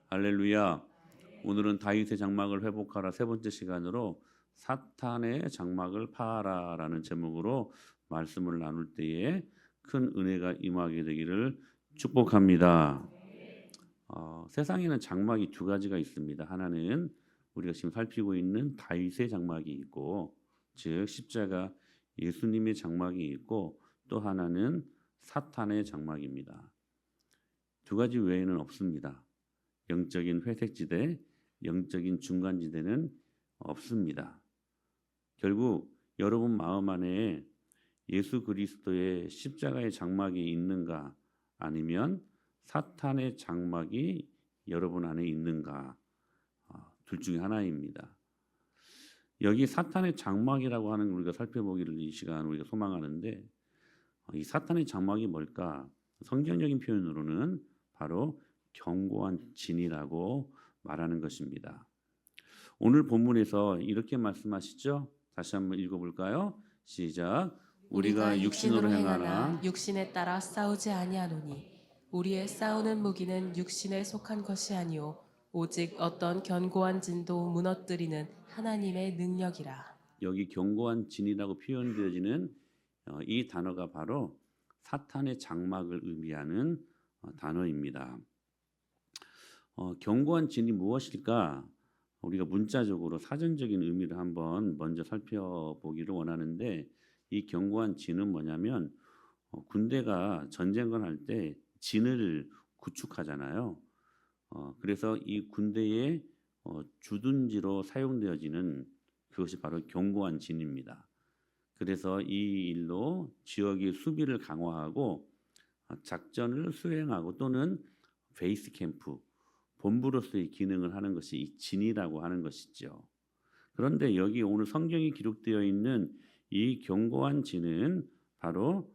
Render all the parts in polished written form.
할렐루야. 오늘은 다윗의 장막을 회복하라 세 번째 시간으로 사탄의 장막을 파하라라는 제목으로 말씀을 나눌 때에 큰 은혜가 임하게 되기를 축복합니다. 세상에는 장막이 두 가지가 있습니다. 하나는 우리가 지금 살피고 있는 다윗의 장막이 있고, 즉 십자가 예수님의 장막이 있고, 또 하나는 사탄의 장막입니다. 두 가지 외에는 없습니다. 영적인 회색지대, 영적인 중간지대는 없습니다. 결국 여러분 마음 안에 예수 그리스도의 십자가의 장막이 있는가, 아니면 사탄의 장막이 여러분 안에 있는가, 둘 중에 하나입니다. 여기 사탄의 장막이라고 하는 걸 우리가 살펴보기를 이 시간 우리가 소망하는데, 이 사탄의 장막이 뭘까? 성경적인 표현으로는 바로 견고한 진이라고 말하는 것입니다. 오늘 본문에서 이렇게 말씀하시죠. 다시 한번 읽어볼까요? 시작. 우리가 육신으로 행하나 육신에 따라 싸우지 아니하노니 우리의 싸우는 무기는 육신에 속한 것이 아니요 오직 어떤 견고한 진도 무너뜨리는 하나님의 능력이라. 여기 견고한 진이라고 표현되어지는 이 단어가 바로 사탄의 장막을 의미하는 단어입니다. 견고한 진이 무엇일까? 우리가 문자적으로 사전적인 의미를 한번 먼저 살펴보기를 원하는데, 이 견고한 진은 뭐냐면 군대가 전쟁을 할 때 진을 구축하잖아요. 그래서 이 군대의 주둔지로 사용되어지는 그것이 바로 견고한 진입니다. 그래서 이 일로 지역의 수비를 강화하고 작전을 수행하고 또는 베이스 캠프, 본부로서의 기능을 하는 것이 이 진이라고 하는 것이죠. 그런데 여기 오늘 성경이 기록되어 있는 이 견고한 진은 바로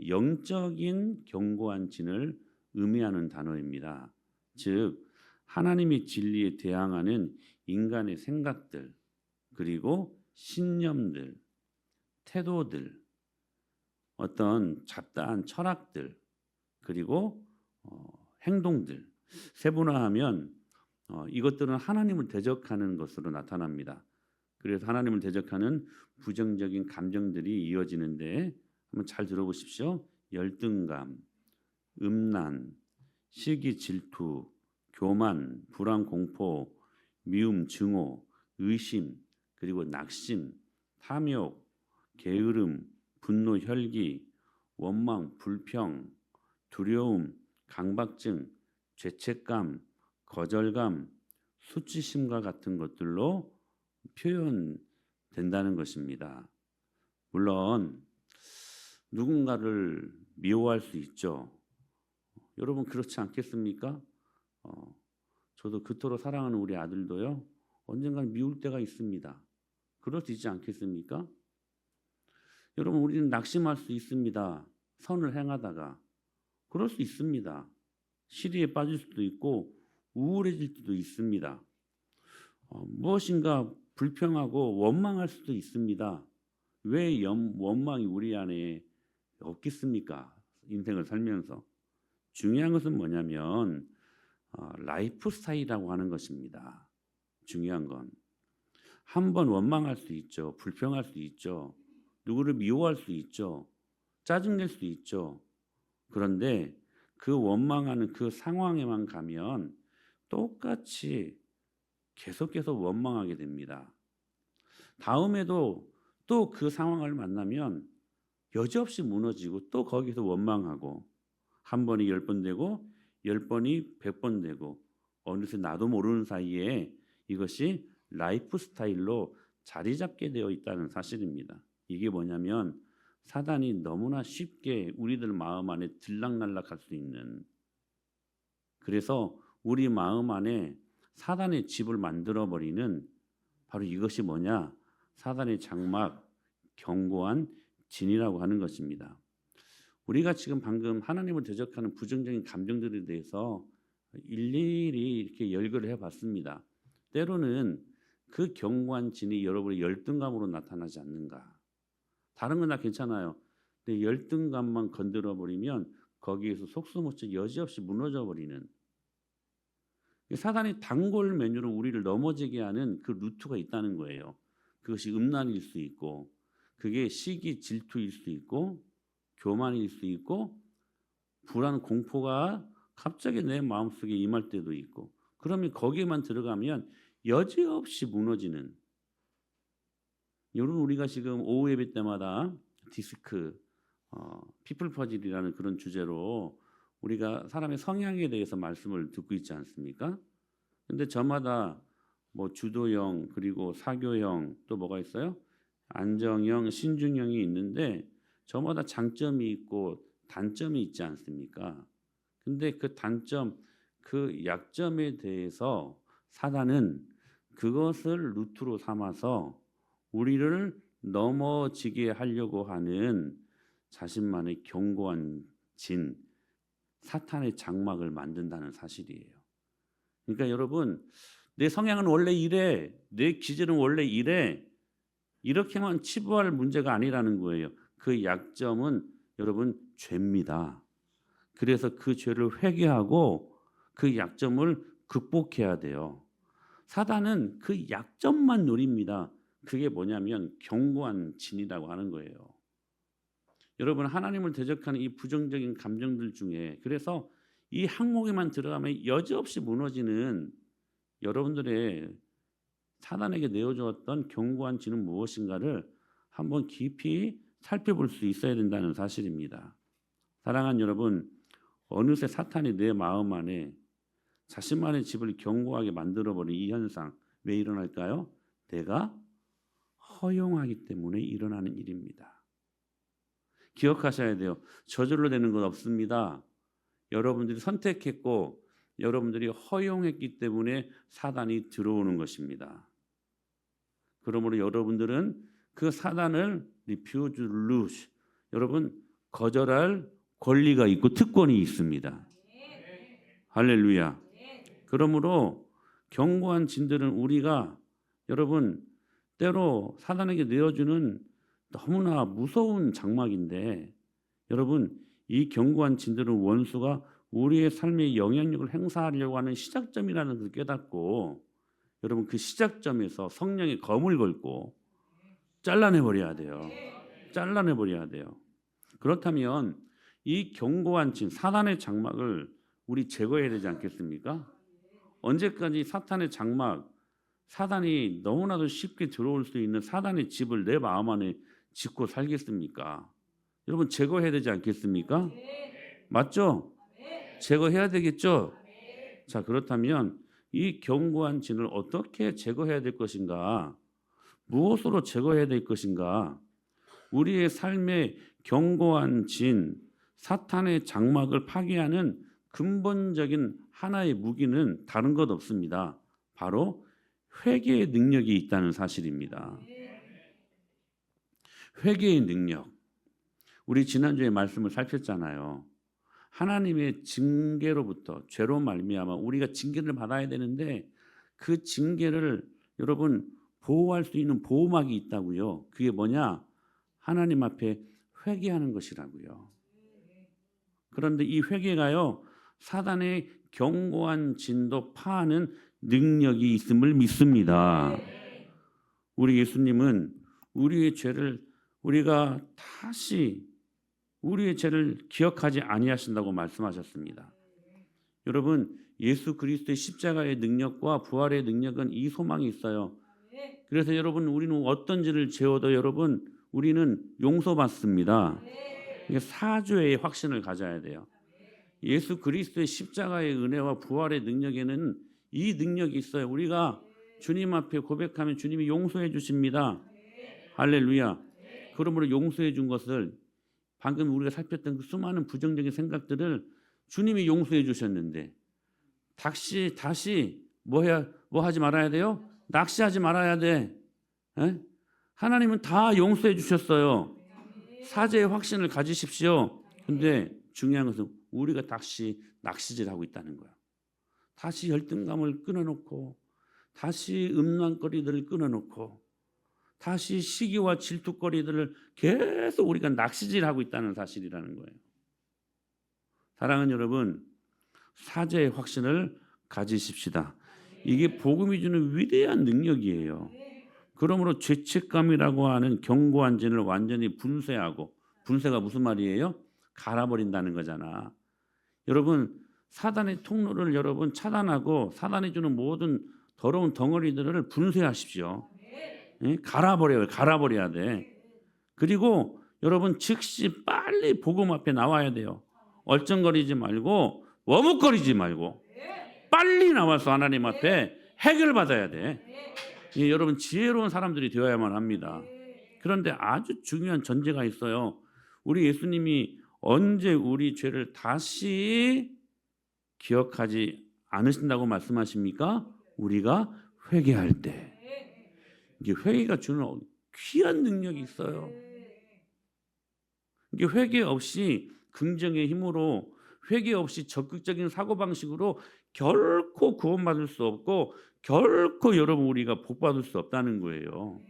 영적인 견고한 진을 의미하는 단어입니다. 즉 하나님의 진리에 대항하는 인간의 생각들, 그리고 신념들, 태도들, 어떤 잡다한 철학들, 그리고 행동들, 세분화하면 이것들은 하나님을 대적하는 것으로 나타납니다. 그래서 하나님을 대적하는 부정적인 감정들이 이어지는데, 한번 잘 들어보십시오. 열등감, 음란, 시기, 질투, 교만, 불안, 공포, 미움, 증오, 의심, 그리고 낙심, 탐욕, 게으름, 분노, 혈기, 원망, 불평, 두려움, 강박증, 죄책감, 거절감, 수치심과 같은 것들로 표현된다는 것입니다. 물론 누군가를 미워할 수 있죠. 여러분 그렇지 않겠습니까? 저도 그토록 사랑하는 우리 아들도요, 언젠가는 미울 때가 있습니다. 그럴 수 있지 않겠습니까? 여러분 우리는 낙심할 수 있습니다. 선을 행하다가 그럴 수 있습니다. 시리에 빠질 수도 있고 우울해질 수도 있습니다. 무엇인가 불평하고 원망할 수도 있습니다. 왜 원망이 우리 안에 없겠습니까? 인생을 살면서. 중요한 것은 뭐냐면 라이프 스타일이라고 하는 것입니다. 중요한 건 한 번 원망할 수 있죠. 불평할 수 있죠. 누구를 미워할 수 있죠. 짜증낼 수 있죠. 그런데 그 원망하는 그 상황에만 가면 똑같이 계속해서 원망하게 됩니다. 다음에도 또 그 상황을 만나면 여지없이 무너지고 또 거기서 원망하고, 한 번이 10번 되고 10번이 100번 되고, 어느새 나도 모르는 사이에 이것이 라이프 스타일로 자리 잡게 되어 있다는 사실입니다. 이게 뭐냐면 사단이 너무나 쉽게 우리들 마음 안에 들락날락할 수 있는, 그래서 우리 마음 안에 사단의 집을 만들어버리는 바로 이것이 뭐냐? 사단의 장막, 견고한 진이라고 하는 것입니다. 우리가 지금 방금 하나님을 대적하는 부정적인 감정들에 대해서 일일이 이렇게 열거를 해봤습니다. 때로는 그 견고한 진이 여러분의 열등감으로 나타나지 않는가? 다른 건 다 괜찮아요. 근데 열등감만 건드려 버리면 거기에서 속수무책 여지없이 무너져 버리는, 사단이 단골 메뉴로 우리를 넘어지게 하는 그 루트가 있다는 거예요. 그것이 음란일 수 있고, 그게 시기 질투일 수 있고, 교만일 수 있고, 불안 공포가 갑자기 내 마음속에 임할 때도 있고, 그러면 거기에만 들어가면 여지없이 무너지는. 여러분, 우리가 지금 오후 예배 때마다 디스크, 피플 퍼즐이라는 그런 주제로 우리가 사람의 성향에 대해서 말씀을 듣고 있지 않습니까? 근데 저마다 뭐 주도형, 그리고 사교형, 또 뭐가 있어요? 안정형, 신중형이 있는데 저마다 장점이 있고 단점이 있지 않습니까? 근데 그 단점, 그 약점에 대해서 사단은 그것을 루트로 삼아서 우리를 넘어지게 하려고 하는 자신만의 견고한 진, 사탄의 장막을 만든다는 사실이에요. 그러니까 여러분, 내 성향은 원래 이래, 내 기질은 원래 이래, 이렇게만 치부할 문제가 아니라는 거예요. 그 약점은 여러분 죄입니다. 그래서 그 죄를 회개하고 그 약점을 극복해야 돼요. 사단은 그 약점만 노립니다. 그게 뭐냐면 견고한 진이라고 하는 거예요. 여러분, 하나님을 대적하는 이 부정적인 감정들 중에, 그래서 이 항목에만 들어가면 여지없이 무너지는 여러분들의 사단에게 내어주었던 견고한 진은 무엇인가를 한번 깊이 살펴볼 수 있어야 된다는 사실입니다. 사랑하는 여러분, 어느새 사탄이 내 마음 안에 자신만의 집을 견고하게 만들어버린 이 현상, 왜 일어날까요? 내가 허용하기 때문에 일어나는 일입니다. 기억하셔야 돼요. 저절로 되는 건 없습니다. 여러분들이 선택했고 여러분들이 허용했기 때문에 사단이 들어오는 것입니다. 그러므로 여러분들은 그 사단을 refuse, lose, 여러분 거절할 권리가 있고 특권이 있습니다. 할렐루야. 그러므로 견고한 진들은 우리가 여러분 때로 사단에게 내어주는 너무나 무서운 장막인데, 여러분 이 견고한 진들은 원수가 우리의 삶에 영향력을 행사하려고 하는 시작점이라는 것을 깨닫고, 여러분 그 시작점에서 성령의 검을 걸고 잘라내버려야 돼요. 잘라내버려야 돼요. 그렇다면 이 견고한 진, 사단의 장막을 우리 제거해야 되지 않겠습니까? 언제까지 사탄의 장막, 사단이 너무나도 쉽게 들어올 수 있는 사단의 집을 내 마음 안에 짓고 살겠습니까? 여러분 제거해야 되지 않겠습니까? 맞죠? 제거해야 되겠죠? 자, 그렇다면 이 견고한 진을 어떻게 제거해야 될 것인가? 무엇으로 제거해야 될 것인가? 우리의 삶의 견고한 진, 사탄의 장막을 파괴하는 근본적인 하나의 무기는 다른 것 없습니다. 바로 회개의 능력이 있다는 사실입니다. 회개의 능력. 우리 지난주에 말씀을 살폈잖아요. 하나님의 징계로부터, 죄로 말미암아 우리가 징계를 받아야 되는데 그 징계를 여러분 보호할 수 있는 보호막이 있다고요. 그게 뭐냐? 하나님 앞에 회개하는 것이라고요. 그런데 이 회개가요, 사단의 견고한 진도 파하는 능력이 있음을 믿습니다. 우리 예수님은 우리의 죄를 우리가 다시 우리의 죄를 기억하지 아니하신다고 말씀하셨습니다. 여러분, 예수 그리스도의 십자가의 능력과 부활의 능력은 이 소망이 있어요. 그래서 여러분, 우리는 어떤 죄를 지어도 여러분 우리는 용서받습니다. 사죄의 확신을 가져야 돼요. 예수 그리스도의 십자가의 은혜와 부활의 능력에는 이 능력이 있어요. 우리가 주님 앞에 고백하면 주님이 용서해 주십니다. 할렐루야. 그러므로 용서해 준 것을, 방금 우리가 살폈던 그 수많은 부정적인 생각들을 주님이 용서해 주셨는데 다시 뭐 하지 말아야 돼요? 낚시하지 말아야 돼. 에? 하나님은 다 용서해 주셨어요. 사죄의 확신을 가지십시오. 근데 중요한 것은 우리가 다시 낚시질하고 있다는 거야. 다시 열등감을 끊어놓고, 다시 음란거리들을 끊어놓고, 다시 시기와 질투거리들을 계속 우리가 낚시질하고 있다는 사실이라는 거예요. 사랑하는 여러분, 사죄의 확신을 가지십시다. 이게 복음이 주는 위대한 능력이에요. 그러므로 죄책감이라고 하는 견고한 진을 완전히 분쇄하고, 분쇄가 무슨 말이에요? 갈아버린다는 거잖아. 여러분, 사단의 통로를 여러분 차단하고 사단이 주는 모든 더러운 덩어리들을 분쇄하십시오. 예? 갈아버려요. 갈아버려야 돼. 그리고 여러분 즉시 빨리 복음 앞에 나와야 돼요. 얼쩡거리지 말고 워뭇거리지 말고 빨리 나와서 하나님 앞에 해결받아야 돼. 예, 여러분 지혜로운 사람들이 되어야만 합니다. 그런데 아주 중요한 전제가 있어요. 우리 예수님이 언제 우리 죄를 다시 기억하지 않으신다고 말씀하십니까? 우리가 회개할 때. 이게 회개가 주는 귀한 능력이 있어요. 이게 회개 없이 긍정의 힘으로, 회개 없이 적극적인 사고방식으로 결코 구원받을 수 없고 결코 여러분 우리가 복받을 수 없다는 거예요.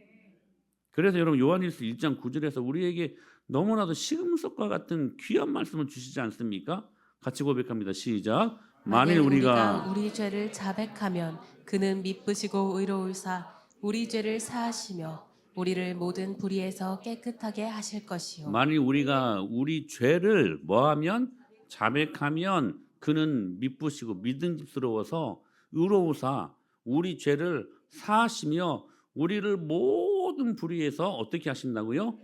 그래서 여러분 요한일서 1장 9절에서 우리에게 너무나도 시금석과 같은 귀한 말씀을 주시지 않습니까? 같이 고백합니다. 시작. 만일 우리가 우리 죄를 자백하면 그는 미쁘시고 의로우사 우리 죄를 사하시며 우리를 모든 불의에서 깨끗하게 하실 것이요. 만일 우리가 우리 죄를 뭐하면 자백하면 그는 미쁘시고 믿음직스러워서 의로우사 우리 죄를 사하시며 우리를 모든 불의에서 어떻게 하신다고요?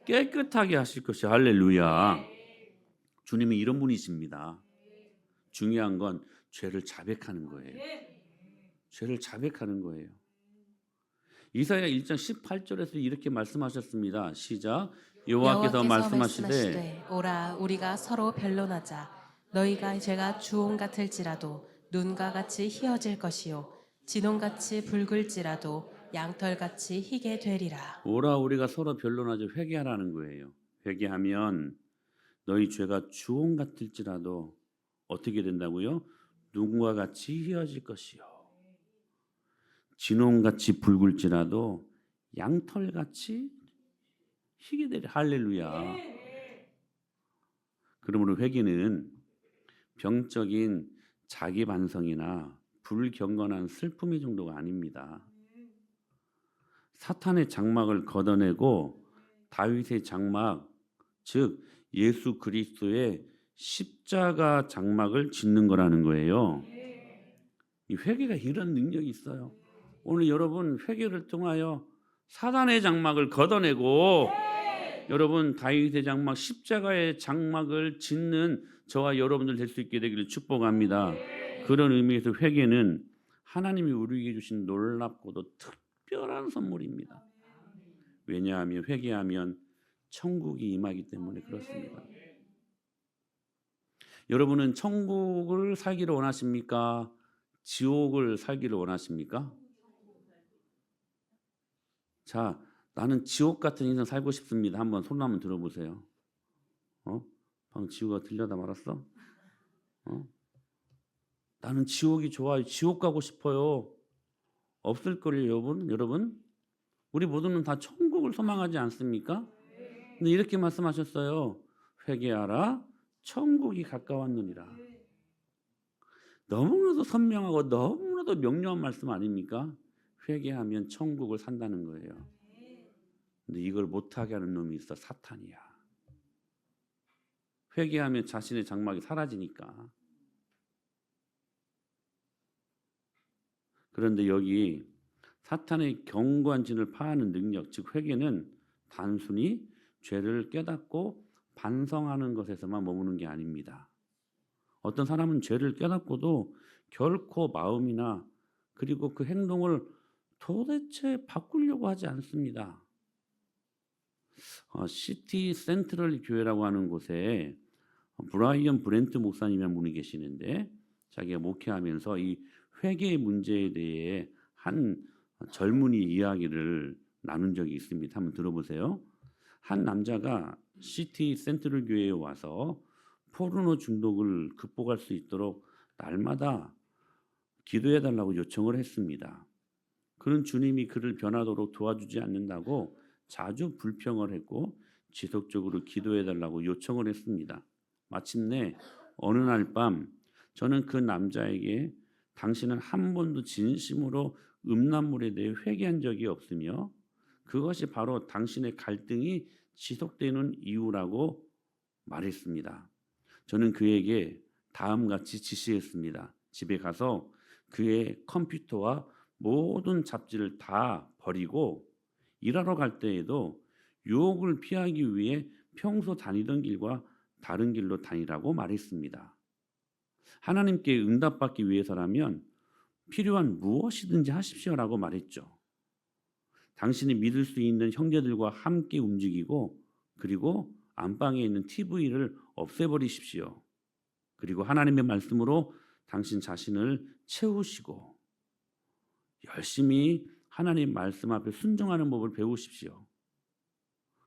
깨끗하게 하실 것이. 할렐루야. 주님이 이런 분이십니다. 중요한 건 죄를 자백하는 거예요. 죄를 자백하는 거예요. 이사야 1장 18절에서 이렇게 말씀하셨습니다. 시작. 여호와께서 말씀하시되 오라 우리가 서로 변론하자. 너희가 죄가 주홍 같을지라도 눈과 같이 희어질 것이요 진홍같이 붉을지라도 양털같이 희게 되리라. 오라 우리가 서로 변론하자. 회개하라는 거예요. 회개하면 너희 죄가 주홍 같을지라도 어떻게 된다고요? 눈과 같이 희어질 것이요 진홍같이 붉을지라도 양털같이 희게 되리라. 할렐루야. 그러므로 회개는 병적인 자기 반성이나 불경건한 슬픔의 정도가 아닙니다. 사탄의 장막을 걷어내고 다윗의 장막, 즉 예수 그리스도의 십자가 장막을 짓는 거라는 거예요. 이 회개가 이런 능력이 있어요. 오늘 여러분 회개를 통하여 사단의 장막을 걷어내고 여러분 다윗의 장막, 십자가의 장막을 짓는 저와 여러분들 될 수 있게 되기를 축복합니다. 그런 의미에서 회개는 하나님이 우리에게 주신 놀랍고도 특별한 선물입니다. 왜냐하면 회개하면 천국이 임하기 때문에 그렇습니다. 여러분은 천국을 살기를 원하십니까? 지옥을 살기를 원하십니까? 자, 나는 지옥 같은 인생 살고 싶습니다. 한번 손 한번 들어보세요. 방금 지우가 들려다 말았어? 나는 지옥이 좋아요. 지옥 가고 싶어요. 없을 거예요, 여러분. 우리 모두는 다 천국을 소망하지 않습니까? 근데 이렇게 말씀하셨어요. 회개하라. 천국이 가까웠느니라. 너무나도 선명하고 너무나도 명료한 말씀 아닙니까? 회개하면 천국을 산다는 거예요. 근데 이걸 못하게 하는 놈이 있어. 사탄이야. 회개하면 자신의 장막이 사라지니까. 그런데 여기 사탄의 견고한 진을 파하는 능력, 즉 회개는 단순히 죄를 깨닫고 반성하는 것에서만 머무는 게 아닙니다. 어떤 사람은 죄를 깨닫고도 결코 마음이나 그리고 그 행동을 도대체 바꾸려고 하지 않습니다. 시티 센트럴 교회라고 하는 곳에 브라이언 브렌트 목사님이라는 분이 계시는데 자기가 목회하면서 이 회개의 문제에 대해 한 젊은이 이야기를 나눈 적이 있습니다. 한번 들어보세요. 한 남자가 시티 센트럴 교회에 와서 포르노 중독을 극복할 수 있도록 날마다 기도해달라고 요청을 했습니다. 그런 주님이 그를 변하도록 도와주지 않는다고 자주 불평을 했고 지속적으로 기도해달라고 요청을 했습니다. 마침내 어느 날 밤 저는 그 남자에게 당신은 한 번도 진심으로 음란물에 대해 회개한 적이 없으며 그것이 바로 당신의 갈등이 지속되는 이유라고 말했습니다. 저는 그에게 다음같이 지시했습니다. 집에 가서 그의 컴퓨터와 모든 잡지를 다 버리고 일하러 갈 때에도 유혹을 피하기 위해 평소 다니던 길과 다른 길로 다니라고 말했습니다. 하나님께 응답받기 위해서라면 필요한 무엇이든지 하십시오라고 말했죠. 당신이 믿을 수 있는 형제들과 함께 움직이고 그리고 안방에 있는 TV를 없애버리십시오. 그리고 하나님의 말씀으로 당신 자신을 채우시고 열심히 하나님 말씀 앞에 순종하는 법을 배우십시오.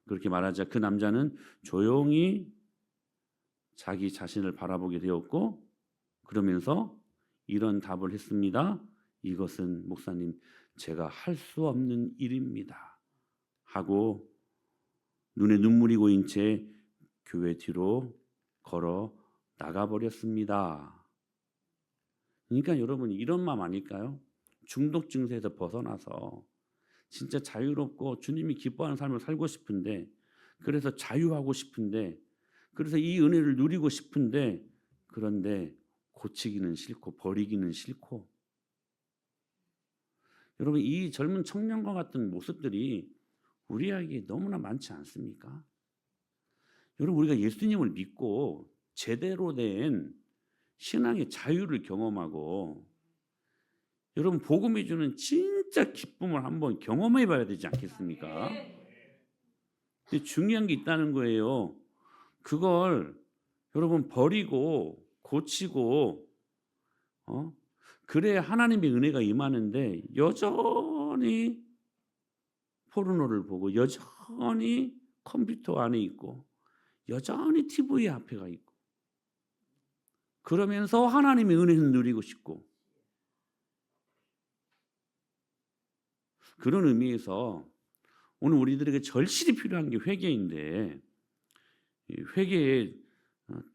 그렇게 말하자 그 남자는 조용히 자기 자신을 바라보게 되었고 그러면서 이런 답을 했습니다. 이것은 목사님 제가 할 수 없는 일입니다. 하고 눈에 눈물이 고인 채 교회 뒤로 걸어 나가버렸습니다. 그러니까 여러분 이런 마음 아닐까요? 중독 증세에서 벗어나서 진짜 자유롭고 주님이 기뻐하는 삶을 살고 싶은데 그래서 자유하고 싶은데 그래서 이 은혜를 누리고 싶은데 그런데 고치기는 싫고 버리기는 싫고 여러분 이 젊은 청년과 같은 모습들이 우리에게 너무나 많지 않습니까? 여러분 우리가 예수님을 믿고 제대로 된 신앙의 자유를 경험하고 여러분 복음이 주는 진짜 기쁨을 한번 경험해 봐야 되지 않겠습니까? 근데 중요한 게 있다는 거예요. 그걸 여러분 버리고 고치고 그래야 하나님의 은혜가 임하는데 여전히 포르노를 보고 여전히 컴퓨터 안에 있고 여전히 TV 앞에 가 있고 그러면서 하나님의 은혜는 누리고 싶고 그런 의미에서 오늘 우리들에게 절실히 필요한 게 회개인데 회개의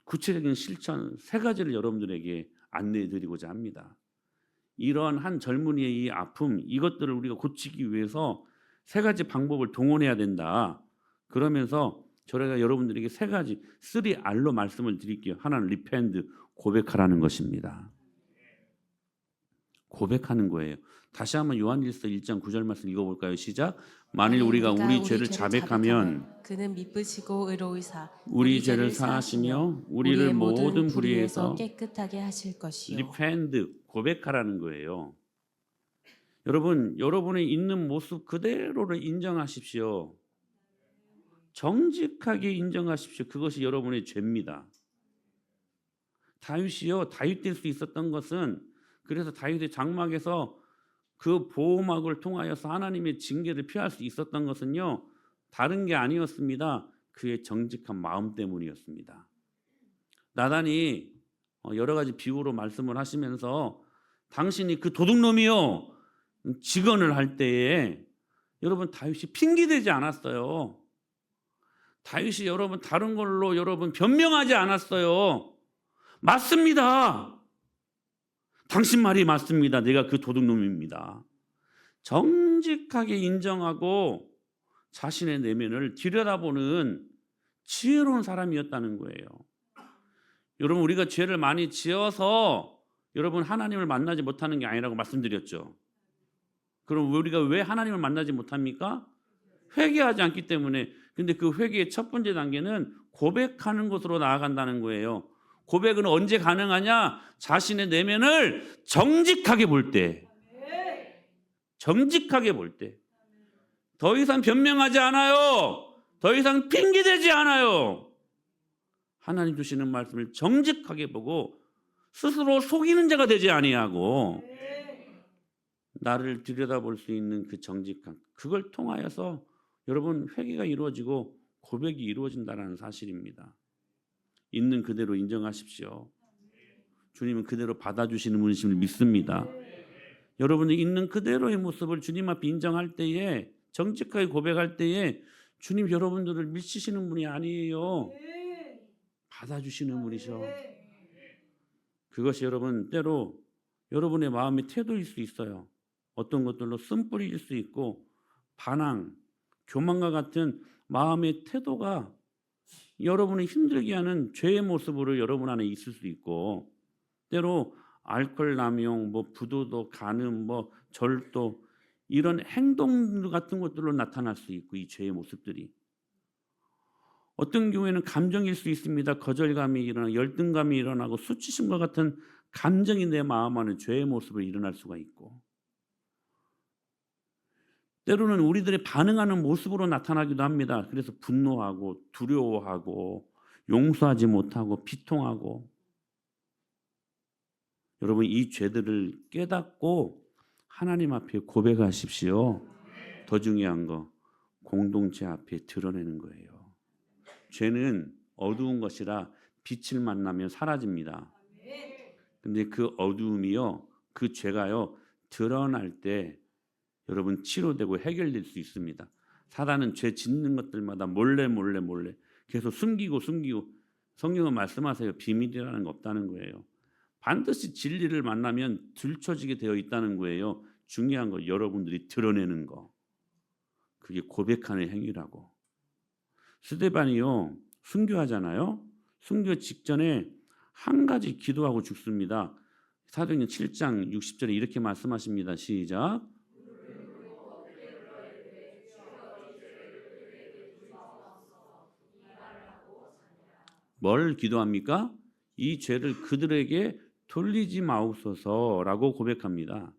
구체적인 실천 세 가지를 여러분들에게 안내해 드리고자 합니다. 이러한 한 젊은이의 이 아픔 이것들을 우리가 고치기 위해서 세 가지 방법을 동원해야 된다. 그러면서 저희가 여러분들에게 세 가지 3R로 말씀을 드릴게요. 하나는 리펜트 고백하라는 것입니다. 고백하는 거예요. 다시 한번 요한일서 1장 9절 말씀 읽어볼까요? 시작. 만일 우리가 우리 죄를 자백하면 그는 미쁘시고 의로우사 우리 죄를 사하시며 우리를 모든 불의에서 깨끗하게 하실 것이요. 리펜트 고백하라는 거예요. 여러분 여러분의 있는 모습 그대로를 인정하십시오. 정직하게 인정하십시오. 그것이 여러분의 죄입니다. 다윗이요 다윗될 수 있었던 것은 그래서 다윗의 장막에서 그 보호막을 통하여서 하나님의 징계를 피할 수 있었던 것은요 다른 게 아니었습니다. 그의 정직한 마음 때문이었습니다. 나단이 여러 가지 비유로 말씀을 하시면서 당신이 그 도둑놈이요 직언을 할 때에 여러분 다윗이 핑계대지 않았어요. 다윗이 여러분 다른 걸로 여러분 변명하지 않았어요. 맞습니다. 당신 말이 맞습니다. 내가 그 도둑놈입니다. 정직하게 인정하고 자신의 내면을 들여다보는 지혜로운 사람이었다는 거예요. 여러분 우리가 죄를 많이 지어서 여러분 하나님을 만나지 못하는 게 아니라고 말씀드렸죠. 그럼 우리가 왜 하나님을 만나지 못합니까? 회개하지 않기 때문에. 근데 그 회개의 첫 번째 단계는 고백하는 것으로 나아간다는 거예요. 고백은 언제 가능하냐? 자신의 내면을 정직하게 볼 때. 정직하게 볼 때. 더 이상 변명하지 않아요. 더 이상 핑계대지 않아요. 하나님 주시는 말씀을 정직하게 보고 스스로 속이는 자가 되지 아니하고 나를 들여다볼 수 있는 그 정직함 그걸 통하여서 여러분 회개가 이루어지고 고백이 이루어진다는 사실입니다. 있는 그대로 인정하십시오. 주님은 그대로 받아주시는 분이심을 믿습니다. 여러분이 있는 그대로의 모습을 주님 앞에 인정할 때에 정직하게 고백할 때에 주님 여러분들을 미치시는 분이 아니에요. 받아주시는 분이셔. 그것이 여러분 때로 여러분의 마음의 태도일 수 있어요. 어떤 것들로 쓴뿌리일 수 있고 반항, 교만과 같은 마음의 태도가 여러분을 힘들게 하는 죄의 모습으로 여러분 안에 있을 수 있고 때로 알코올 남용, 부도덕, 간음, 절도 이런 행동 같은 것들로 나타날 수 있고 이 죄의 모습들이 어떤 경우에는 감정일 수 있습니다. 거절감이 일어나고 열등감이 일어나고 수치심과 같은 감정이 내 마음 안에 죄의 모습으로 일어날 수가 있고 때로는 우리들의 반응하는 모습으로 나타나기도 합니다. 그래서 분노하고 두려워하고 용서하지 못하고 비통하고 여러분 이 죄들을 깨닫고 하나님 앞에 고백하십시오. 더 중요한 거 공동체 앞에 드러내는 거예요. 죄는 어두운 것이라 빛을 만나면 사라집니다. 근데 그 어두움이요, 그 죄가요 드러날 때 여러분 치료되고 해결될 수 있습니다. 사단은 죄 짓는 것들마다 몰래 계속 숨기고 성경은 말씀하세요. 비밀이라는 거 없다는 거예요. 반드시 진리를 만나면 들춰지게 되어 있다는 거예요. 중요한 거 여러분들이 드러내는 거. 그게 고백하는 행위라고. 스데반이요 순교하잖아요. 순교 직전에 한 가지 기도하고 죽습니다. 사도행전 7장 60절에 이렇게 말씀하십니다. 시작. 뭘 기도합니까? 이 죄를 그들에게 돌리지 마옵소서라고 고백합니다.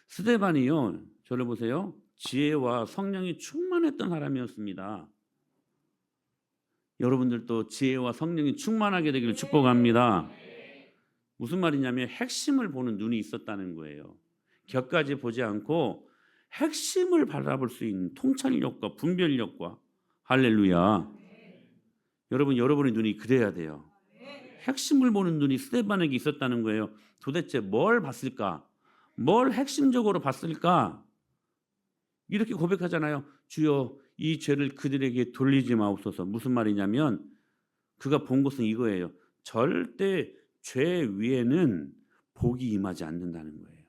스데반이요, 저를 보세요. 지혜와 성령이 충만했던 사람이었습니다. 여러분들도 지혜와 성령이 충만하게 되기를 축복합니다. 무슨 말이냐면 핵심을 보는 눈이 있었다는 거예요. 격까지 보지 않고 핵심을 바라볼 수 있는 통찰력과 분별력과 할렐루야. 여러분, 여러분의 눈이 그래야 돼요. 핵심을 보는 눈이 스데반에게 있었다는 거예요. 도대체 뭘 봤을까? 뭘 핵심적으로 봤을까? 이렇게 고백하잖아요. 주여 이 죄를 그들에게 돌리지 마옵소서. 무슨 말이냐면 그가 본 것은 이거예요. 절대 죄 위에는 복이 임하지 않는다는 거예요.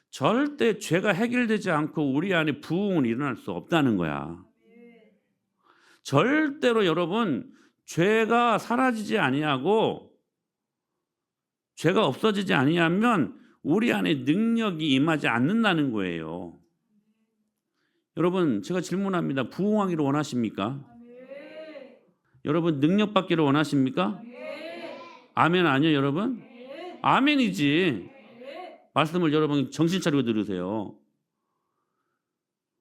절대 죄가 해결되지 않고 우리 안에 부흥은 일어날 수 없다는 거야. 절대로 여러분 죄가 사라지지 아니하고 죄가 없어지지 아니하면 우리 안에 능력이 임하지 않는다는 거예요. 여러분 제가 질문합니다. 부흥하기를 원하십니까? 여러분 능력 받기를 원하십니까? 아멘 아니요 여러분? 아멘이지. 말씀을 여러분 정신 차리고 들으세요.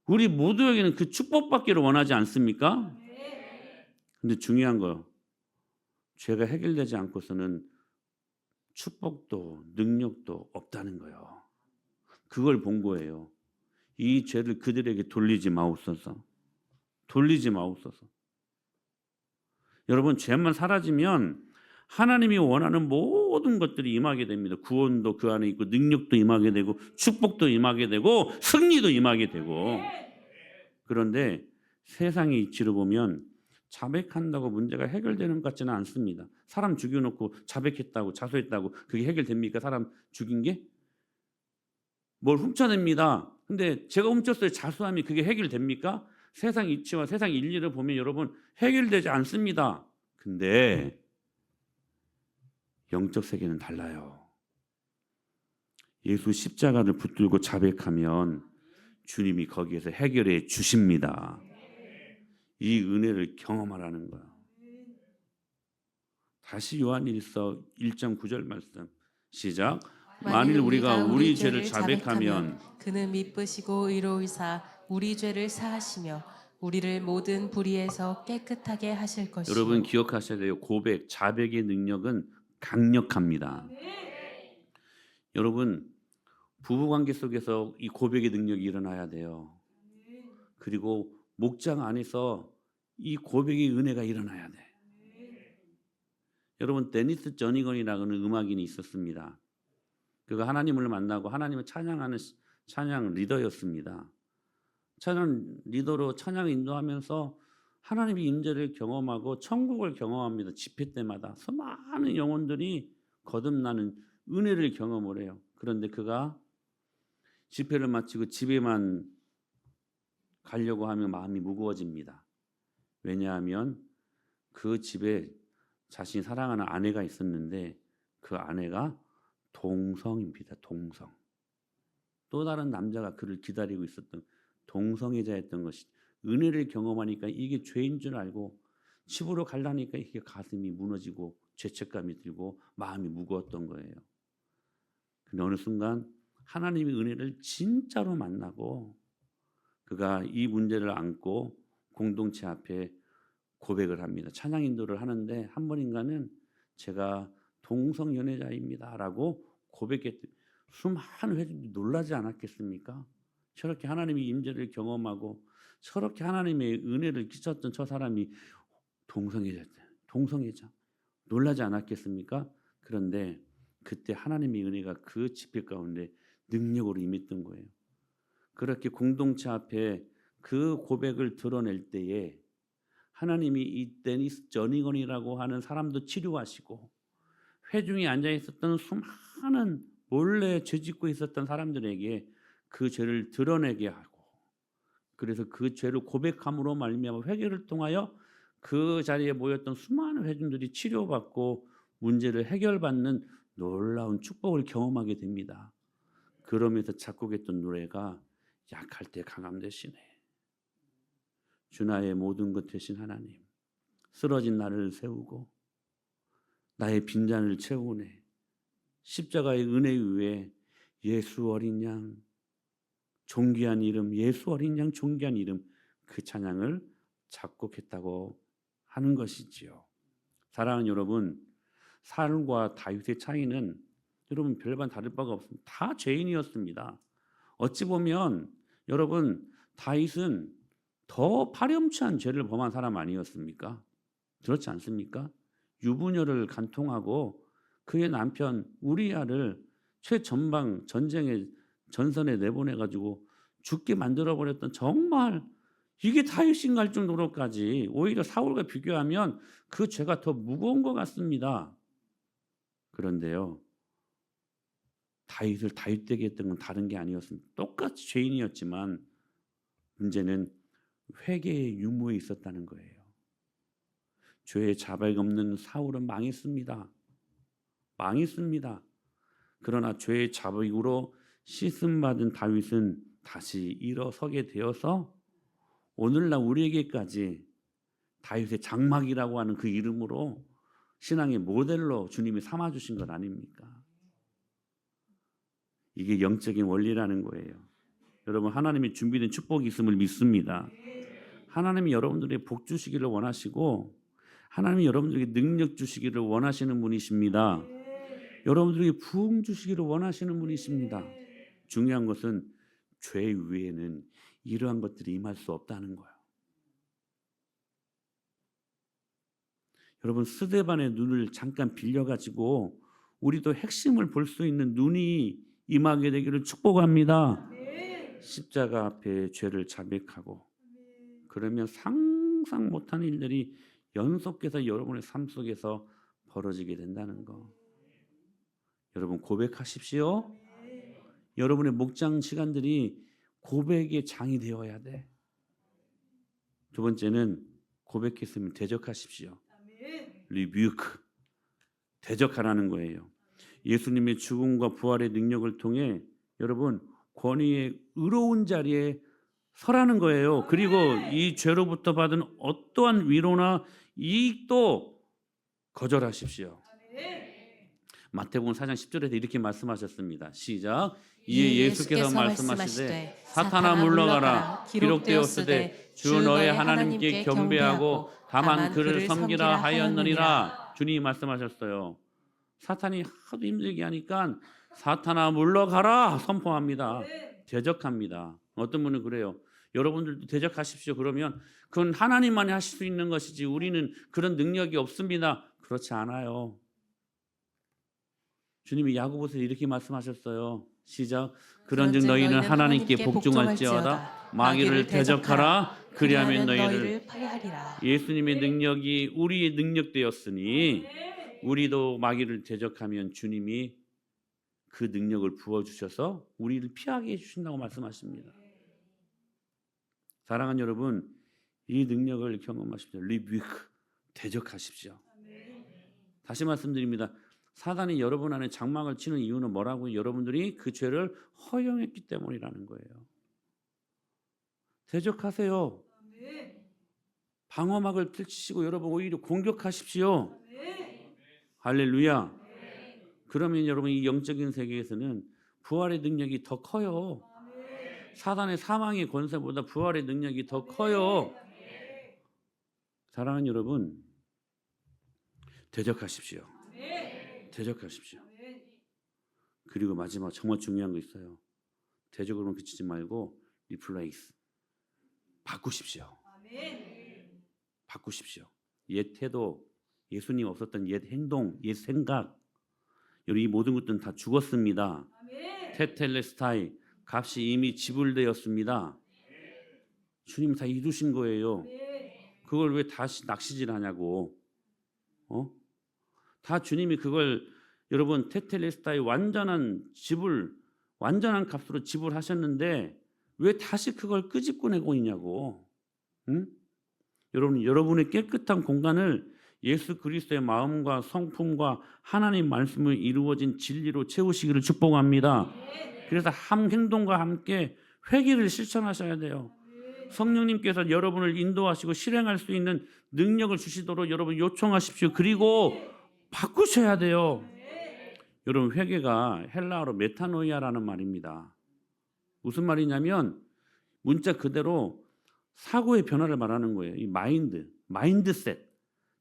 우리 모두에게는 그 축복 받기를 원하지 않습니까? 근데 중요한 거 죄가 해결되지 않고서는 축복도 능력도 없다는 거예요. 그걸 본 거예요. 이 죄를 그들에게 돌리지 마옵소서. 돌리지 마옵소서. 여러분 죄만 사라지면 하나님이 원하는 모든 것들이 임하게 됩니다. 구원도 그 안에 있고 능력도 임하게 되고 축복도 임하게 되고 승리도 임하게 되고. 그런데 세상의 이치로 보면 자백한다고 문제가 해결되는 것 같지는 않습니다. 사람 죽여놓고 자백했다고 자수했다고 그게 해결됩니까? 사람 죽인 게? 뭘 훔쳐냅니다. 근데 제가 훔쳤어요. 자수하면 그게 해결됩니까? 세상 이치와 세상 인리를 보면 여러분 해결되지 않습니다. 근데 영적 세계는 달라요. 예수 십자가를 붙들고 자백하면 주님이 거기에서 해결해 주십니다. 이 은혜를 경험하라는 거야. 다시 요한일서 1장 9절 말씀 시작. 만일 우리가 우리 죄를 자백하면 그는 미쁘시고 의로우사 우리 죄를 사하시며 우리를 모든 불의에서 깨끗하게 하실 것이요. 여러분 기억하셔야 돼요. 고백, 자백의 능력은 강력합니다. 여러분 부부관계 속에서 이 고백의 능력이 일어나야 돼요. 그리고 목장 안에서 이 고백의 은혜가 일어나야 돼. 여러분 데니스 저니건이라는 음악인이 있었습니다. 그가 하나님을 만나고 하나님을 찬양하는 찬양 리더였습니다. 찬양 리더로 찬양 인도하면서 하나님의 임재를 경험하고 천국을 경험합니다. 집회 때마다 수많은 영혼들이 거듭나는 은혜를 경험을 해요. 그런데 그가 집회를 마치고 집에만 가려고 하면 마음이 무거워집니다. 왜냐하면 그 집에 자신이 사랑하는 아내가 있었는데 그 아내가 동성입니다. 동성. 또 다른 남자가 그를 기다리고 있었던 동성애자였던 것이 은혜를 경험하니까 이게 죄인 줄 알고 집으로 가려니까 이게 가슴이 무너지고 죄책감이 들고 마음이 무거웠던 거예요. 근데 어느 순간 하나님의 은혜를 진짜로 만나고 그가 이 문제를 안고 공동체 앞에 고백을 합니다. 찬양 인도를 하는데 한 번인가는 제가 동성 연애자입니다라고 고백했더니 수많은 회중들이 놀라지 않았겠습니까? 저렇게 하나님의 임재를 경험하고 저렇게 하나님의 은혜를 끼쳤던 저 사람이 동성애자 놀라지 않았겠습니까? 그런데 그때 하나님의 은혜가 그 집회 가운데 능력으로 임했던 거예요. 그렇게 공동체 앞에 그 고백을 드러낼 때에 하나님이 이 데니스 저니건이라고 하는 사람도 치료하시고 회중에 앉아 있었던 수많은 몰래 죄짓고 있었던 사람들에게 그 죄를 드러내게 하고 그래서 그 죄를 고백함으로 말미암아 회개를 통하여 그 자리에 모였던 수많은 회중들이 치료받고 문제를 해결받는 놀라운 축복을 경험하게 됩니다. 그러면서 작곡했던 노래가 약할 때 강함 되시네. 주 나의 모든 것 되신 하나님, 쓰러진 나를 세우고 나의 빈잔을 채우네. 십자가의 은혜 위에 예수 어린 양 존귀한 이름, 예수 어린 양 존귀한 이름, 그 찬양을 작곡했다고 하는 것이지요. 사랑하는 여러분, 사울과 다윗의 차이는 여러분 별반 다를 바가 없습니다. 다 죄인이었습니다. 어찌 보면 여러분 다윗은 더 파렴치한 죄를 범한 사람 아니었습니까? 그렇지 않습니까? 유부녀를 간통하고 그의 남편 우리아를 최전방 전쟁의 전선에 내보내가지고 죽게 만들어버렸던 정말 이게 다윗인가 할 정도로까지 오히려 사울과 비교하면 그 죄가 더 무거운 것 같습니다. 그런데요, 다윗을 다윗되게 했던 건 다른 게 아니었습니다. 똑같이 죄인이었지만 문제는 회개의 유무에 있었다는 거예요. 죄의 자백 없는 사울은 망했습니다. 망했습니다. 그러나 죄의 자백으로 씻음받은 다윗은 다시 일어서게 되어서 오늘날 우리에게까지 다윗의 장막이라고 하는 그 이름으로 신앙의 모델로 주님이 삼아주신 것 아닙니까? 이게 영적인 원리라는 거예요. 여러분, 하나님이 준비된 축복이 있음을 믿습니다. 하나님이 여러분들에게 복 주시기를 원하시고 하나님이 여러분들에게 능력 주시기를 원하시는 분이십니다. 여러분들에게 부흥 주시기를 원하시는 분이십니다. 중요한 것은 죄 위에는 이러한 것들이 임할 수 없다는 거예요. 여러분, 스데반의 눈을 잠깐 빌려가지고 우리도 핵심을 볼 수 있는 눈이 임하게 되기를 축복합니다. 십자가 앞에 죄를 자백하고 그러면 상상 못한 일들이 연속해서 여러분의 삶 속에서 벌어지게 된다는 거. 여러분 고백하십시오. 여러분의 목장 시간들이 고백의 장이 되어야 돼. 두 번째는 고백했으면 대적하십시오. 리뷰크, 대적하라는 거예요. 예수님의 죽음과 부활의 능력을 통해 여러분 권위의 의로운 자리에 서라는 거예요. 그리고 이 죄로부터 받은 어떠한 위로나 이익도 거절하십시오. 마태복음 4장 10절에서 이렇게 말씀하셨습니다. 시작. 이에 예수께서 말씀하시되 사탄아 물러가라. 기록되었으되 주 너의 하나님께 경배하고 다만 그를 섬기라 하였느니라. 주님이 말씀하셨어요. 사탄이 하도 힘들게 하니까 사탄아 물러가라 선포합니다. 대적합니다. 어떤 분은 그래요. 여러분들도 대적하십시오. 그러면 그건 하나님만이 하실 수 있는 것이지 우리는 그런 능력이 없습니다. 그렇지 않아요. 주님이 야고보서에 이렇게 말씀하셨어요. 시작. 그런즉 너희는 하나님께 복종할지어다. 마귀를 대적하라. 그리하면 너희를 패하리라. 예수님의 능력이 우리의 능력 되었으니 우리도 마귀를 대적하면 주님이 그 능력을 부어주셔서 우리를 피하게 해주신다고 말씀하십니다. 사랑하는 여러분, 이 능력을 경험하십시오. 리뷰크, 대적하십시오. 다시 말씀드립니다. 사단이 여러분 안에 장막을 치는 이유는 뭐라고요? 여러분들이 그 죄를 허용했기 때문이라는 거예요. 대적하세요. 방어막을 펼치시고 여러분 오히려 공격하십시오. 할렐루야. 그러면 여러분 이 영적인 세계에서는 부활의 능력이 더 커요. 사단의 사망의 권세보다 부활의 능력이 더 커요. 사랑하는 여러분, 대적하십시오. 대적하십시오. 그리고 마지막 정말 중요한 거 있어요. 대적으로는 그치지 말고 리플레이스, 바꾸십시오. 바꾸십시오. 옛 태도, 예수님 없었던 옛 행동, 옛 생각, 이 모든 것들은 다 죽었습니다. 테텔레스타이, 값이 이미 지불되었습니다. 주님 다 이루신 거예요. 그걸 왜 다시 낚시질하냐고. 다 주님이 그걸 여러분 테텔레스타이 완전한 값으로 지불하셨는데 왜 다시 그걸 끄집어내고 있냐고. 응? 여러분의 깨끗한 공간을 예수 그리스도의 마음과 성품과 하나님 말씀을 이루어진 진리로 채우시기를 축복합니다. 그래서 행동과 함께 회개를 실천하셔야 돼요. 성령님께서 여러분을 인도하시고 실행할 수 있는 능력을 주시도록 여러분 요청하십시오. 그리고 바꾸셔야 돼요. 여러분 회개가 헬라어로 메타노이아라는 말입니다. 무슨 말이냐면 문자 그대로 사고의 변화를 말하는 거예요. 이 마인드셋.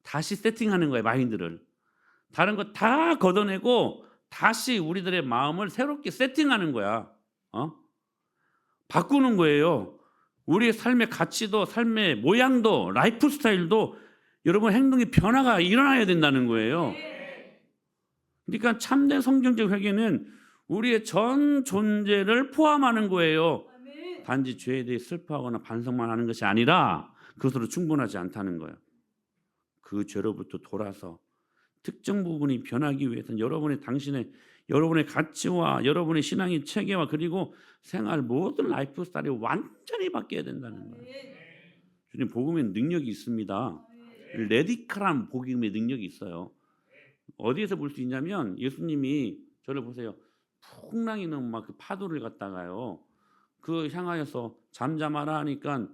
다시 세팅하는 거예요. 마인드를. 다른 거 다 걷어내고 다시 우리들의 마음을 새롭게 세팅하는 거야. 바꾸는 거예요. 우리의 삶의 가치도 삶의 모양도 라이프 스타일도 여러분 행동의 변화가 일어나야 된다는 거예요. 그러니까 참된 성경적 회개는 우리의 전 존재를 포함하는 거예요. 단지 죄에 대해 슬퍼하거나 반성만 하는 것이 아니라 그것으로 충분하지 않다는 거예요. 그 죄로부터 돌아서 특정 부분이 변하기 위해서는 여러분의 가치와 여러분의 신앙의 체계와 그리고 생활 모든 라이프 스타일이 완전히 바뀌어야 된다는 거예요. 주님 복음에 능력이 있습니다. 레디컬한 복음의 능력이 있어요. 어디에서 볼 수 있냐면 예수님이 저를 보세요. 풍랑이 있는 막 그 파도를 갖다가요. 그 향하여서 잠잠하라 하니까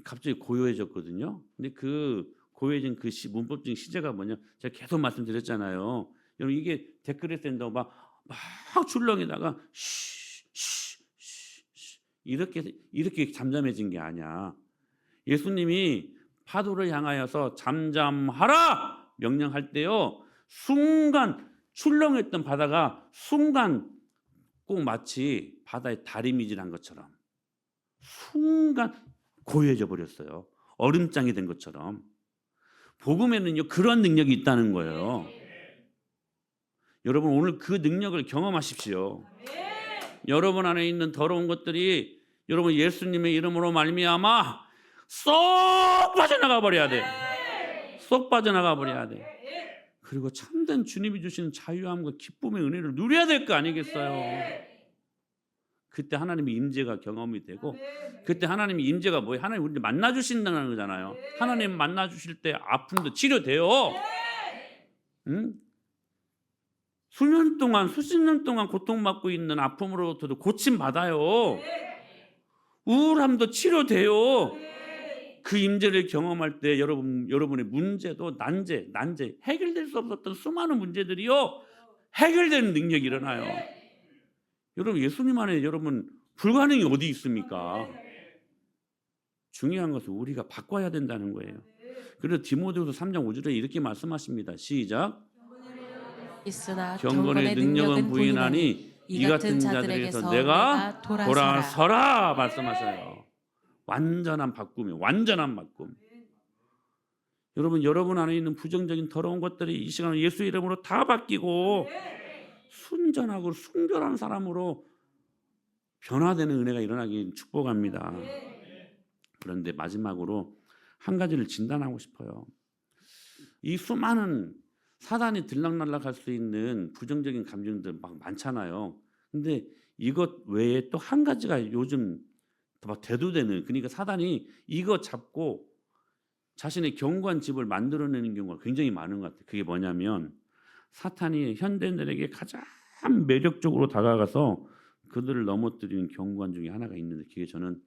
갑자기 고요해졌거든요. 근데 그 고요해진 그 문법적인 시제가 뭐냐? 제가 계속 말씀드렸잖아요. 여러분 이게 댓글에 쓴다고 막 출렁이다가 이렇게 잠잠해진 게 아니야. 예수님이 파도를 향하여서 잠잠하라 명령할 때요. 순간 출렁했던 바다가 순간 꼭 마치 바다에 다리미질한 것처럼 순간 고요해져 버렸어요. 얼음장이 된 것처럼. 복음에는요 그런 능력이 있다는 거예요. 여러분 오늘 그 능력을 경험하십시오. 여러분 안에 있는 더러운 것들이 여러분 예수님의 이름으로 말미암아 쏙 빠져나가 버려야 돼. 쏙 빠져나가 버려야 돼. 그리고 참된 주님이 주시는 자유함과 기쁨의 은혜를 누려야 될 거 아니겠어요? 그때 하나님의 임재가 경험이 되고 그때 하나님의 임재가 뭐예요? 하나님 우리를 만나 주신다는 거잖아요. 하나님 만나 주실 때 아픔도 치료돼요. 응? 수년 동안 수십 년 동안 고통받고 있는 아픔으로부터도 고침 받아요. 우울함도 치료돼요. 그 임재를 경험할 때 여러분의 문제도 난제 해결될 수 없었던 수많은 문제들이요 해결되는 능력이 일어나요. 여러분 예수님 안에 여러분 불가능이 어디 있습니까? 중요한 것은 우리가 바꿔야 된다는 거예요. 그래서 디모데후서 3장 5절에 이렇게 말씀하십니다. 시작. 있으나 경건의 능력은 부인하니 이 같은 자들에게서 내가 돌아서라 말씀하셔요. 완전한 바꿈이에요. 완전한 바꿈. 여러분 안에 있는 부정적인 더러운 것들이 이 시간에 예수 이름으로 다 바뀌고 순전하고 순결한 사람으로 변화되는 은혜가 일어나기 축복합니다. 그런데 마지막으로 한 가지를 진단하고 싶어요. 이 수많은 사단이 들락날락할 수 있는 부정적인 감정들 막 많잖아요. 근데 이것 외에 또 한 가지가 요즘 막 대두되는, 그러니까 사단이 이거 잡고 자신의 견고한 집을 만들어내는 경우가 굉장히 많은 것 같아요. 그게 뭐냐면 사탄이 현대인들에게 가장 매력적으로 다가가서 그들을 넘어뜨리는 경관 중에 하나가 있는데 그게 저는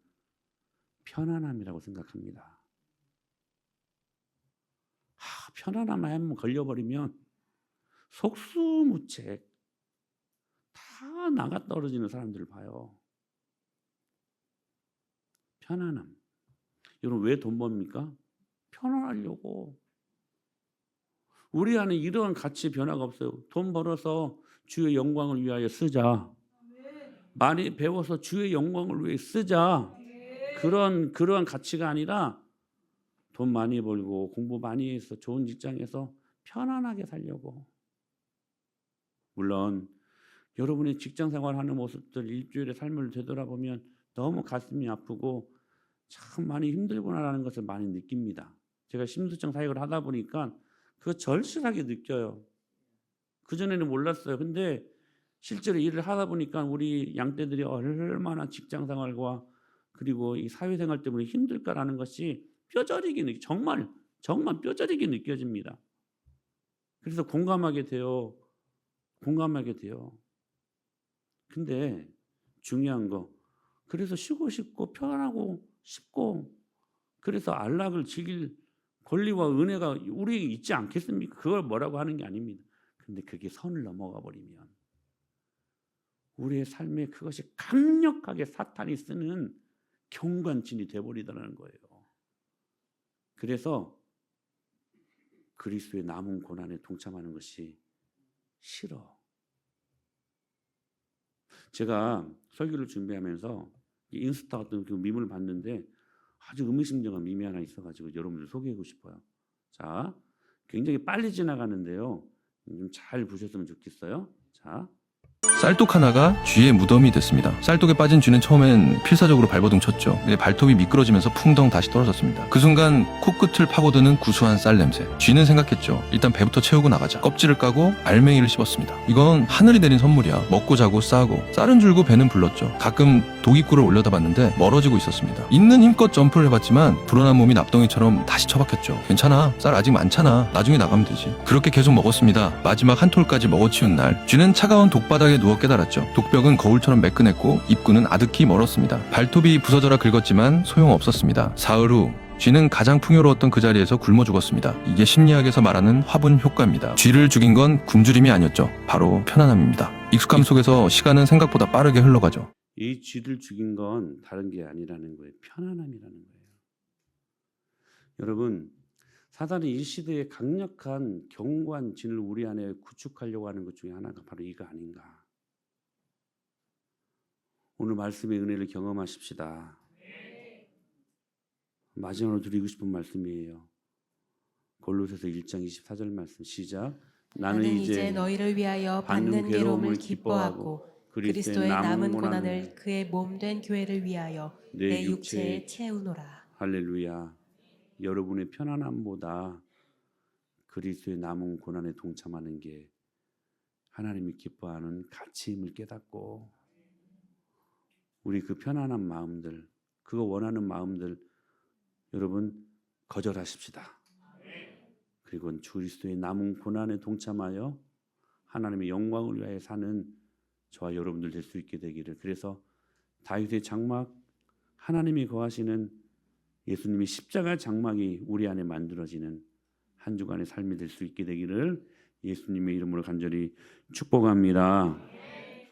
편안함이라고 생각합니다. 편안함에 한번 걸려버리면 속수무책 다 나가 떨어지는 사람들을 봐요. 편안함. 여러분 왜 돈 법니까? 편안하려고. 우리 안에 이러한 가치 변화가 없어요. 돈 벌어서 주의 영광을 위하여 쓰자. 많이 배워서 주의 영광을 위해 쓰자. 그러한 가치가 아니라 돈 많이 벌고 공부 많이 해서 좋은 직장에서 편안하게 살려고. 물론 여러분이 직장 생활하는 모습들 일주일의 삶을 되돌아보면 너무 가슴이 아프고 참 많이 힘들구나라는 것을 많이 느낍니다. 제가 심수청 사역을 하다 보니까 그거 절실하게 느껴요. 그전에는 몰랐어요. 근데 실제로 일을 하다 보니까 우리 양떼들이 얼마나 직장 생활과 그리고 이 사회생활 때문에 힘들까라는 것이 뼈저리게 정말 뼈저리게 느껴집니다. 그래서 공감하게 돼요. 근데 중요한 거, 그래서 쉬고 싶고 편하고 싶고 그래서 안락을 즐길 권리와 은혜가 우리에게 있지 않겠습니까? 그걸 뭐라고 하는 게 아닙니다. 근데 그게 선을 넘어가 버리면 우리의 삶에 그것이 강력하게 사탄이 쓰는 경관진이 되어버리더라는 거예요. 그래서 그리스도의 남은 고난에 동참하는 것이 싫어. 제가 설교를 준비하면서 인스타 어떤 그 밈을 봤는데 아주 의미심장한 밈이 하나 있어가지고 여러분들 소개하고 싶어요. 자, 굉장히 빨리 지나가는데요. 좀 잘 보셨으면 좋겠어요. 자, 쌀독 하나가 쥐의 무덤이 됐습니다. 쌀독에 빠진 쥐는 처음엔 필사적으로 발버둥 쳤죠. 근데 발톱이 미끄러지면서 풍덩 다시 떨어졌습니다. 그 순간 코끝을 파고드는 구수한 쌀 냄새. 쥐는 생각했죠. 일단 배부터 채우고 나가자. 껍질을 까고 알맹이를 씹었습니다. 이건 하늘이 내린 선물이야. 먹고 자고 싸고. 쌀은 줄고 배는 불렀죠. 가끔 독입구를 올려다봤는데 멀어지고 있었습니다. 있는 힘껏 점프를 해봤지만 불어난 몸이 납덩이처럼 다시 처박혔죠. 괜찮아. 쌀 아직 많잖아. 나중에 나가면 되지. 그렇게 계속 먹었습니다. 마지막 한 톨까지 먹어치운 날 쥐는 차가운 독바닥에 누워 깨달았죠. 독벽은 거울처럼 매끈했고 입구는 아득히 멀었습니다. 발톱이 부서져라 긁었지만 소용없었습니다. 사흘 후 쥐는 가장 풍요로웠던 그 자리에서 굶어 죽었습니다. 이게 심리학에서 말하는 화분 효과입니다. 쥐를 죽인 건 굶주림이 아니었죠. 바로 편안함입니다. 익숙함 속에서 시간은 생각보다 빠르게 흘러가죠. 이 쥐를 죽인 건 다른 게 아니라는 거예요. 편안함이라는 거예요. 여러분, 사단이 이 시대에 강력한 견고한 진을 우리 안에 구축하려고 하는 것 중에 하나가 바로 이거 아닌가. 오늘 말씀의 은혜를 경험하십시다. 마지막으로 드리고 싶은 말씀이에요. 골로새서 1장 24절 말씀 시작. 나는 이제 너희를 위하여 받는 괴로움을 기뻐하고 그리스도의 남은 고난을 그의 몸된 교회를 위하여 내 육체에 채우노라. 할렐루야. 여러분의 편안함보다 그리스도의 남은 고난에 동참하는 게 하나님이 기뻐하는 가치임을 깨닫고 우리 그 편안한 마음들, 그거 원하는 마음들 여러분 거절하십시다. 그리고 그리스도의 남은 고난에 동참하여 하나님의 영광을 위하여 사는 저와 여러분들 될 수 있게 되기를. 그래서 다윗의 장막, 하나님이 거하시는 예수님의 십자가 장막이 우리 안에 만들어지는 한 주간의 삶이 될 수 있게 되기를 예수님의 이름으로 간절히 축복합니다.